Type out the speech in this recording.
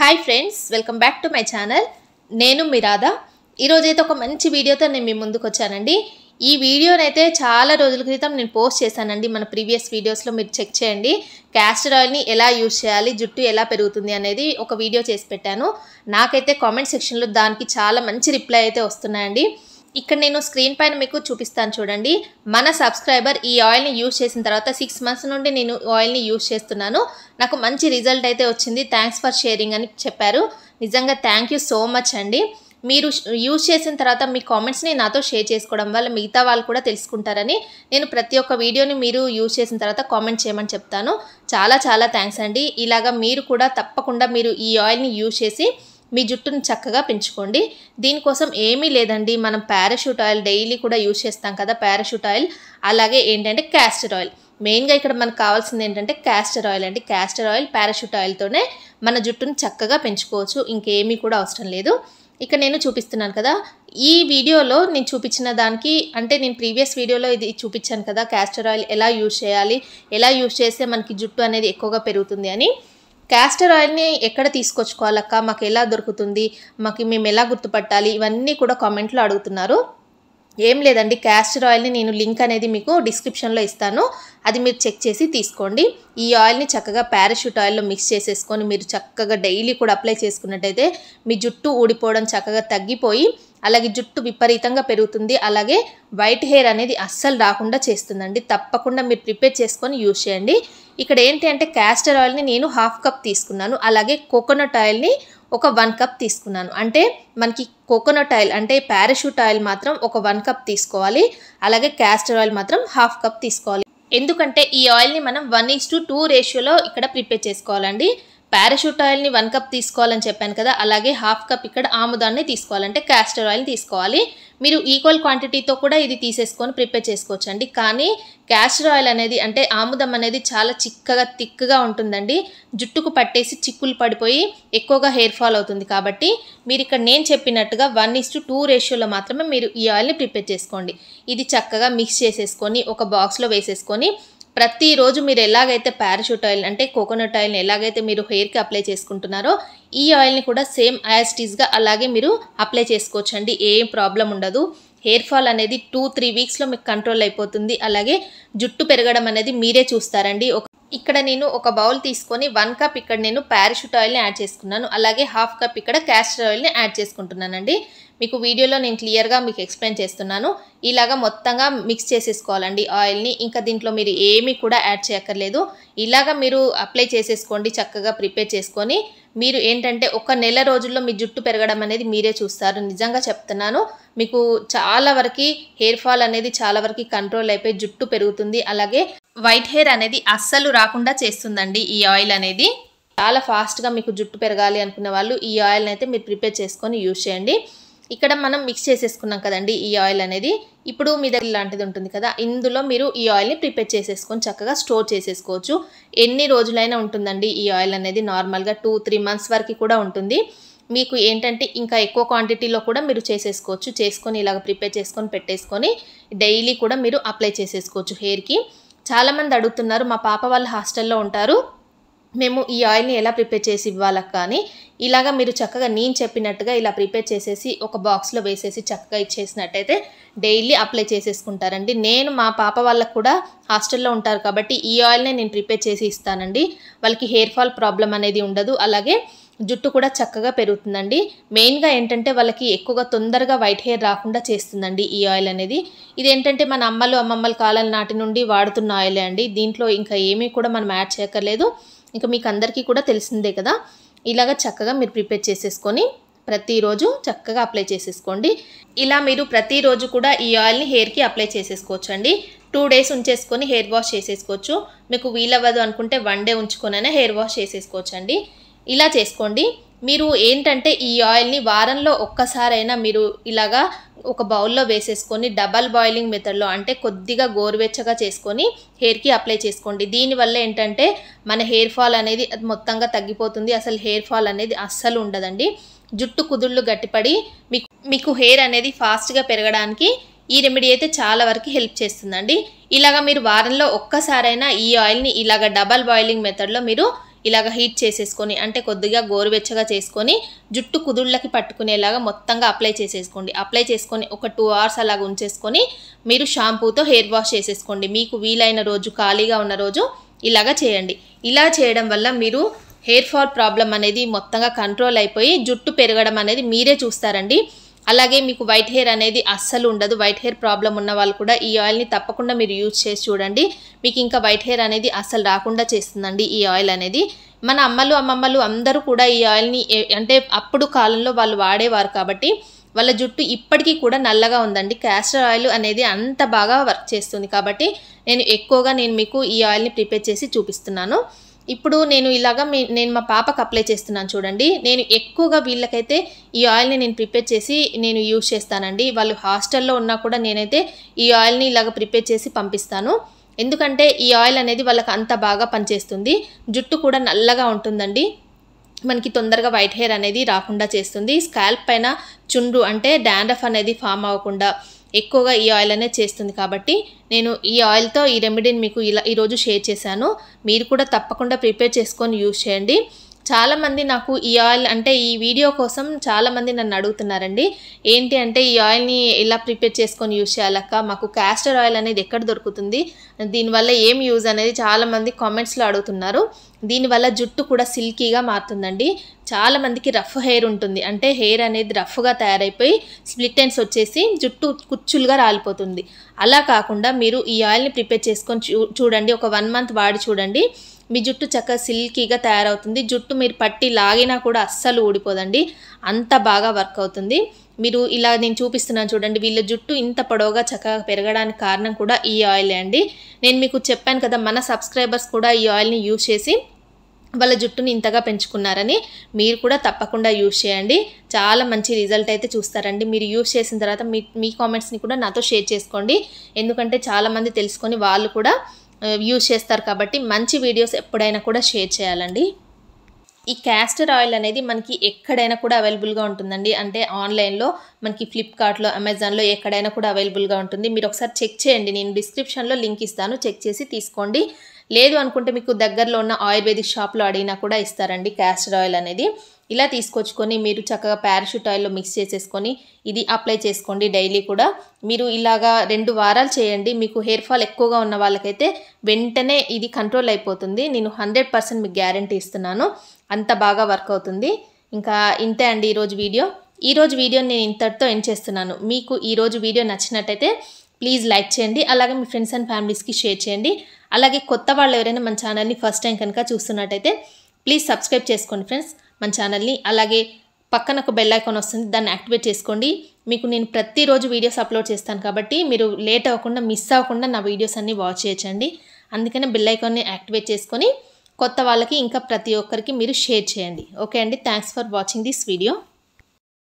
Hi friends, welcome back to my channel. నేను మీ రాధా. ఈరోజైతే ఒక మంచి వీడియోతో నేను మీ ముందుకు వచ్చానండి. ఈ వీడియోనైతే చాలా రోజుల క్రితం నేను పోస్ట్ చేశానండి. మన ప్రీవియస్ వీడియోస్లో మీరు చెక్ చేయండి. క్యాస్టర్ ఆయిల్ని ఎలా యూజ్ చేయాలి, జుట్టు ఎలా పెరుగుతుంది అనేది ఒక వీడియో చేసి పెట్టాను. నాకైతే కామెంట్ సెక్షన్లో దానికి చాలా మంచి రిప్లై అయితే వస్తున్నాయండి. ఇక్కడ నేను స్క్రీన్ పైన మీకు చూపిస్తాను చూడండి. మన సబ్స్క్రైబర్ ఈ ఆయిల్ని యూజ్ చేసిన తర్వాత 6 months నుండి నేను ఆయిల్ని యూజ్ చేస్తున్నాను. నాకు మంచి రిజల్ట్ అయితే వచ్చింది. థ్యాంక్స్ ఫర్ షేరింగ్ అని చెప్పారు. నిజంగా థ్యాంక్ యూ సో మచ్ అండి. మీరు యూజ్ చేసిన తర్వాత మీ కామెంట్స్ని నాతో షేర్ చేసుకోవడం వల్ల మిగతా వాళ్ళు కూడా తెలుసుకుంటారని నేను ప్రతి ఒక్క వీడియోని మీరు యూజ్ చేసిన తర్వాత కామెంట్ చేయమని చెప్తాను. చాలా చాలా థ్యాంక్స్ అండి. ఇలాగా మీరు కూడా తప్పకుండా మీరు ఈ ఆయిల్ని యూజ్ చేసి మీ జుట్టును చక్కగా పెంచుకోండి. దీనికోసం ఏమీ లేదండి, మనం పారాషూట్ ఆయిల్ డైలీ కూడా యూజ్ చేస్తాం కదా, పారాషూట్ ఆయిల్. అలాగే ఏంటంటే క్యాస్టర్ ఆయిల్. మెయిన్గా ఇక్కడ మనకు కావాల్సింది ఏంటంటే క్యాస్టర్ ఆయిల్ అండి. క్యాస్టర్ ఆయిల్ పారాషూట్ ఆయిల్తోనే మన జుట్టును చక్కగా పెంచుకోవచ్చు. ఇంకేమీ కూడా అవసరం లేదు. ఇక నేను చూపిస్తున్నాను కదా, ఈ వీడియోలో నేను చూపించిన దానికి అంటే నేను ప్రీవియస్ వీడియోలో ఇది చూపించాను కదా, క్యాస్టర్ ఆయిల్ ఎలా యూజ్ చేయాలి, ఎలా యూజ్ చేస్తే మనకి జుట్టు అనేది ఎక్కువగా పెరుగుతుంది అని. క్యాస్టర్ ఆయిల్ని ఎక్కడ తీసుకొచ్చుకోవాలక్క, మాకు ఎలా దొరుకుతుంది, మేము ఎలా గుర్తుపట్టాలి, ఇవన్నీ కూడా కామెంట్లో అడుగుతున్నారు. ఏం లేదండి, క్యాస్టర్ ఆయిల్ని నేను లింక్ అనేది మీకు డిస్క్రిప్షన్లో ఇస్తాను. అది మీరు చెక్ చేసి తీసుకోండి. ఈ ఆయిల్ని చక్కగా పారాషూట్ ఆయిల్లో మిక్స్ చేసేసుకొని మీరు చక్కగా డైలీ కూడా అప్లై చేసుకున్నట్టయితే మీ జుట్టు ఊడిపోవడం చక్కగా తగ్గిపోయి అలాగే జుట్టు విపరీతంగా పెరుగుతుంది. అలాగే వైట్ హెయిర్ అనేది అస్సలు రాకుండా చేస్తుందండి. తప్పకుండా మీరు ప్రిపేర్ చేసుకొని యూజ్ చేయండి. ఇక్కడ ఏంటి అంటే క్యాస్టర్ ఆయిల్ని నేను 1/2 cup తీసుకున్నాను. అలాగే కోకోనట్ ఆయిల్ని ఒక 1 cup తీసుకున్నాను. అంటే మనకి కోకోనట్ ఆయిల్ అంటే పారాషూట్ ఆయిల్ మాత్రం ఒక 1 cup తీసుకోవాలి. అలాగే క్యాస్టర్ ఆయిల్ మాత్రం 1/2 cup తీసుకోవాలి. ఎందుకంటే ఈ ఆయిల్ని మనం 1:2 రేషియోలో ఇక్కడ ప్రిపేర్ చేసుకోవాలండి. పారాషూట్ ఆయిల్ని 1 cup తీసుకోవాలని చెప్పాను కదా, అలాగే 1/2 cup ఇక్కడ ఆముదాన్ని తీసుకోవాలంటే క్యాస్టర్ ఆయిల్ తీసుకోవాలి. మీరు ఈక్వల్ క్వాంటిటీతో కూడా ఇది తీసేసుకొని ప్రిపేర్ చేసుకోవచ్చండి. కానీ క్యాస్టర్ ఆయిల్ అనేది అంటే ఆముదం అనేది చాలా చిక్కగా థిక్గా ఉంటుందండి. జుట్టుకు పట్టేసి చిక్కులు పడిపోయి ఎక్కువగా హెయిర్ ఫాల్ అవుతుంది. కాబట్టి మీరు ఇక్కడ నేను చెప్పినట్టుగా 1:2 రేషియోలో మాత్రమే మీరు ఈ ఆయిల్ని ప్రిపేర్ చేసుకోండి. ఇది చక్కగా మిక్స్ చేసేసుకొని ఒక బాక్స్లో వేసేసుకొని ప్రతిరోజు మీరు ఎలాగైతే పారాషూట్ ఆయిల్ అంటే కోకోనట్ ఆయిల్ని ఎలాగైతే మీరు హెయిర్కి అప్లై చేసుకుంటున్నారో ఈ ఆయిల్ని కూడా సేమ్ యాజ్ ఇట్ ఈస్గా అలాగే మీరు అప్లై చేసుకోవచ్చండి. ఏం ప్రాబ్లం ఉండదు. హెయిర్ ఫాల్ అనేది 2-3 వీక్స్లో మీకు కంట్రోల్ అయిపోతుంది. అలాగే జుట్టు పెరగడం అనేది మీరే చూస్తారండి. ఇక్కడ నేను ఒక బౌల్ తీసుకొని 1 cup ఇక్కడ నేను పారాషూట్ ఆయిల్ని యాడ్ చేసుకున్నాను. అలాగే 1/2 cup ఇక్కడ క్యాస్టర్ ఆయిల్ని యాడ్ చేసుకుంటున్నానండి. మీకు వీడియోలో నేను క్లియర్గా మీకు ఎక్స్ప్లెయిన్ చేస్తున్నాను. ఇలాగా మొత్తంగా మిక్స్ చేసేసుకోవాలండి ఆయిల్ని. ఇంకా దీంట్లో మీరు ఏమీ కూడా యాడ్ చేయక్కర్లేదు. ఇలాగా మీరు అప్లై చేసేసుకోండి. చక్కగా ప్రిపేర్ చేసుకొని మీరు ఏంటంటే ఒక నెల రోజుల్లో మీ జుట్టు పెరగడం అనేది మీరే చూస్తారు. నిజంగా చెప్తున్నాను, మీకు చాలా వరకు హెయిర్ ఫాల్ అనేది చాలా వరకు కంట్రోల్ అయిపోయి జుట్టు పెరుగుతుంది. అలాగే వైట్ హెయిర్ అనేది అస్సలు రాకుండా చేస్తుందండి ఈ ఆయిల్ అనేది. చాలా ఫాస్ట్గా మీకు జుట్టు పెరగాలి అనుకునే వాళ్ళు ఈ ఆయిల్ని అయితే మీరు ప్రిపేర్ చేసుకొని యూజ్ చేయండి. ఇక్కడ మనం మిక్స్ చేసేసుకున్నాం కదండి ఈ ఆయిల్ అనేది. ఇప్పుడు మీ దగ్గర ఇలాంటిది ఉంటుంది కదా, ఇందులో మీరు ఈ ఆయిల్ని ప్రిపేర్ చేసేసుకొని చక్కగా స్టోర్ చేసేసుకోవచ్చు. ఎన్ని రోజులైనా ఉంటుందండి ఈ ఆయిల్ అనేది. నార్మల్గా 2-3 months వరకు కూడా ఉంటుంది. మీకు ఏంటంటే ఇంకా ఎక్కువ క్వాంటిటీలో కూడా మీరు చేసేసుకోవచ్చు. చేసుకొని ఇలాగ ప్రిపేర్ చేసుకొని పెట్టేసుకొని డైలీ కూడా మీరు అప్లై చేసేసుకోవచ్చు హెయిర్కి. చాలామంది అడుగుతున్నారు, మా పాప వాళ్ళ హాస్టల్లో ఉంటారు, మేము ఈ ఆయిల్ని ఎలా ప్రిపేర్ చేసి ఇవ్వాలక్క అని. ఇలాగా మీరు చక్కగా నేను చెప్పినట్టుగా ఇలా ప్రిపేర్ చేసేసి ఒక బాక్స్లో వేసేసి చక్కగా ఇచ్చేసినట్టయితే డైలీ అప్లై చేసేసుకుంటారండి. నేను మా పాప వాళ్ళకు కూడా హాస్టల్లో ఉంటారు కాబట్టి ఈ ఆయిల్నే నేను ప్రిపేర్ చేసి ఇస్తానండి. వాళ్ళకి హెయిర్ ఫాల్ ప్రాబ్లం అనేది ఉండదు. అలాగే జుట్టు కూడా చక్కగా పెరుగుతుందండి. మెయిన్గా ఏంటంటే వాళ్ళకి ఎక్కువగా తొందరగా వైట్ హెయిర్ రాకుండా చేస్తుందండి ఈ ఆయిల్ అనేది. ఇదేంటంటే మన అమ్మమ్మల కాలం నాటి నుండి వాడుతున్న ఆయిలే అండి. దీంట్లో ఇంకా ఏమీ కూడా మనం యాడ్ చేయక్కర్లేదు. ఇంకా మీకు అందరికీ కూడా తెలిసిందే కదా. ఇలాగ చక్కగా మీరు ప్రిపేర్ చేసేసుకొని ప్రతిరోజు చక్కగా అప్లై చేసేసుకోండి. ఇలా మీరు ప్రతిరోజు కూడా ఈ ఆయిల్ని హెయిర్కి అప్లై చేసేసుకోవచ్చు అండి. 2 days ఉంచేసుకొని హెయిర్ వాష్ చేసేసుకోవచ్చు. మీకు వీలవ్వదు అనుకుంటే 1 day ఉంచుకొనైనా హెయిర్ వాష్ చేసేసుకోవచ్చు అండి. ఇలా చేసుకోండి. మీరు ఏంటంటే ఈ ఆయిల్ని వారంలో ఒక్కసారైనా మీరు ఇలాగా ఒక బౌల్లో వేసేసుకొని డబల్ బాయిలింగ్ మెథడ్లో అంటే కొద్దిగా గోరువెచ్చగా చేసుకొని హెయిర్కి అప్లై చేసుకోండి. దీనివల్ల ఏంటంటే మన హెయిర్ ఫాల్ అనేది మొత్తంగా తగ్గిపోతుంది. అసలు హెయిర్ ఫాల్ అనేది అస్సలు ఉండదండి. జుట్టు కుదుళ్ళు గట్టిపడి మీకు హెయిర్ అనేది ఫాస్ట్గా పెరగడానికి ఈ రెమెడీ అయితే చాలా వరకు హెల్ప్ చేస్తుందండి. ఇలాగా మీరు వారంలో ఒక్కసారైనా ఈ ఆయిల్ని ఇలాగ డబల్ బాయిలింగ్ మెథడ్లో మీరు ఇలాగ హీట్ చేసేసుకొని అంటే కొద్దిగా గోరువెచ్చగా చేసుకొని జుట్టు కుదుళ్ళకి పట్టుకునేలాగా మొత్తంగా అప్లై చేసేసుకోండి. అప్లై చేసుకొని ఒక 2 hours అలాగ ఉంచేసుకొని మీరు షాంపూతో హెయిర్ వాష్ చేసేసుకోండి. మీకు వీలైన రోజు ఖాళీగా ఉన్న రోజు ఇలాగ చేయండి. ఇలా చేయడం వల్ల మీరు హెయిర్ ఫాల్ ప్రాబ్లం అనేది మొత్తంగా కంట్రోల్ అయిపోయి జుట్టు పెరగడం అనేది మీరే చూస్తారండి. అలాగే మీకు వైట్ హెయిర్ అనేది అస్సలు ఉండదు. వైట్ హెయిర్ ప్రాబ్లం ఉన్న వాళ్ళు కూడా ఈ ఆయిల్ని తప్పకుండా మీరు యూజ్ చేసి చూడండి. మీకు ఇంకా వైట్ హెయిర్ అనేది అస్సలు రాకుండా చేస్తుందండి ఈ ఆయిల్ అనేది. మన అమ్మలు అమ్మమ్మలు అందరూ కూడా ఈ ఆయిల్ని అంటే అప్పుడు కాలంలో వాళ్ళు వాడేవారు కాబట్టి వాళ్ళ జుట్టు ఇప్పటికీ కూడా నల్లగా ఉందండి. క్యాస్టర్ ఆయిల్ అనేది అంత బాగా వర్క్ చేస్తుంది కాబట్టి నేను మీకు ఈ ఆయిల్ని ప్రిపేర్ చేసి చూపిస్తున్నాను. ఇప్పుడు నేను మా పాపకు అప్లై చేస్తున్నాను చూడండి. నేను ఎక్కువగా వీళ్ళకైతే ఈ ఆయిల్ని నేను ప్రిపేర్ చేసి నేను యూజ్ చేస్తానండి. వాళ్ళు హాస్టల్లో ఉన్నా కూడా నేనైతే ఈ ఆయిల్ని ఇలాగ ప్రిపేర్ చేసి పంపిస్తాను. ఎందుకంటే ఈ ఆయిల్ అనేది వాళ్ళకి అంత బాగా పనిచేస్తుంది. జుట్టు కూడా నల్లగా ఉంటుందండి. మనకి తొందరగా వైట్ హెయిర్ అనేది రాకుండా చేస్తుంది. స్కాల్ప్ పైన చుండ్రు అంటే డాండ్రఫ్ అనేది ఫామ్ అవ్వకుండా ఎక్కువగా ఈ ఆయిల్ అనేది చేస్తుంది కాబట్టి నేను ఈ ఆయిల్తో ఈ రెమెడీని మీకు ఈరోజు షేర్ చేశాను. మీరు కూడా తప్పకుండా ప్రిపేర్ చేసుకొని యూజ్ చేయండి. చాలామంది నాకు ఈ ఆయిల్ అంటే ఈ వీడియో కోసం చాలామంది నన్ను అడుగుతున్నారండి. ఏంటి అంటే ఈ ఆయిల్ని ఎలా ప్రిపేర్ చేసుకొని యూజ్ చేయాలక్క, మాకు క్యాస్టర్ ఆయిల్ అనేది ఎక్కడ దొరుకుతుంది, దీనివల్ల ఏం యూజ్ అనేది చాలామంది కామెంట్స్లో అడుగుతున్నారు. దీనివల్ల జుట్టు కూడా సిల్కీగా మారుతుందండి. చాలామందికి రఫ్ హెయిర్ ఉంటుంది, అంటే హెయిర్ అనేది రఫ్గా తయారైపోయి స్ప్లిట్ ఎండ్స్ వచ్చేసి జుట్టు కుచ్చులుగా రాలిపోతుంది. అలా కాకుండా మీరు ఈ ఆయిల్ని ప్రిపేర్ చేసుకొని చూడండి. ఒక 1 month వాడి చూడండి. మీ జుట్టు చక్కగా సిల్కీగా తయారవుతుంది. జుట్టు మీరు పట్టి లాగినా కూడా అస్సలు ఊడిపోదండి. అంత బాగా వర్క్ అవుతుంది. మీరు ఇలా నేను చూపిస్తున్నాను చూడండి. వీళ్ళ జుట్టు ఇంత పొడవుగా చక్కగా పెరగడానికి కారణం కూడా ఈ ఆయిలే అండి. నేను మీకు చెప్పాను కదా, మన సబ్స్క్రైబర్స్ కూడా ఈ ఆయిల్ని యూజ్ చేసి వాళ్ళ జుట్టుని ఇంతగా పెంచుకున్నారని. మీరు కూడా తప్పకుండా యూజ్ చేయండి. చాలా మంచి రిజల్ట్ అయితే చూస్తారండి. మీరు యూజ్ చేసిన తర్వాత మీ కామెంట్స్ని కూడా నాతో షేర్ చేసుకోండి. ఎందుకంటే చాలామంది తెలుసుకొని వాళ్ళు కూడా యూజ్ చేస్తారు కాబట్టి మంచి వీడియోస్ ఎప్పుడైనా కూడా షేర్ చేయాలండి. ఈ క్యాస్టర్ ఆయిల్ అనేది మనకి ఎక్కడైనా కూడా అవైలబుల్గా ఉంటుందండి. అంటే ఆన్లైన్లో మనకి ఫ్లిప్కార్ట్లో, అమెజాన్లో ఎక్కడైనా కూడా అవైలబుల్గా ఉంటుంది. మీరు ఒకసారి చెక్ చేయండి. నేను డిస్క్రిప్షన్లో లింక్ ఇస్తాను, చెక్ చేసి తీసుకోండి. లేదు అనుకుంటే మీకు దగ్గరలో ఉన్న ఆయుర్వేదిక్ షాప్లో అడిగినా కూడా ఇస్తారండి క్యాస్టర్ ఆయిల్ అనేది. ఇలా తీసుకొచ్చుకొని మీరు చక్కగా పారాషూట్ ఆయిల్లో మిక్స్ చేసేసుకొని ఇది అప్లై చేసుకోండి. డైలీ కూడా మీరు ఇలాగా 2 వారాలు చేయండి. మీకు హెయిర్ ఫాల్ ఎక్కువగా ఉన్న వాళ్ళకైతే వెంటనే ఇది కంట్రోల్ అయిపోతుంది. నేను 100% మీకు గ్యారంటీ ఇస్తున్నాను. అంత బాగా వర్క్ అవుతుంది. ఇంకా ఇంతే అండి ఈరోజు వీడియోని నేను ఇంతటితో ఎండ్ చేస్తున్నాను. మీకు ఈరోజు వీడియో నచ్చినట్టయితే ప్లీజ్ లైక్ చేయండి. అలాగే మీ ఫ్రెండ్స్ అండ్ ఫ్యామిలీస్కి షేర్ చేయండి. అలాగే కొత్త వాళ్ళు ఎవరైనా మన ఛానల్ని ఫస్ట్ టైం కనుక చూస్తున్నట్టయితే ప్లీజ్ సబ్స్క్రైబ్ చేసుకోండి ఫ్రెండ్స్ మన ఛానల్ని. అలాగే పక్కన ఒక బెల్ ఐకాన్ వస్తుంది, దాన్ని యాక్టివేట్ చేసుకోండి. మీకు నేను ప్రతిరోజు వీడియోస్ అప్లోడ్ చేస్తాను కాబట్టి మీరు లేట్ అవ్వకుండా మిస్ అవ్వకుండా నా వీడియోస్ అన్నీ వాచ్ చేయొచ్చండి. అందుకనే బెల్ ఐకాన్ని యాక్టివేట్ చేసుకొని కొత్త వాళ్ళకి ఇంకా ప్రతి ఒక్కరికి మీరు షేర్ చేయండి. ఓకే అండి, thanks for watching this video.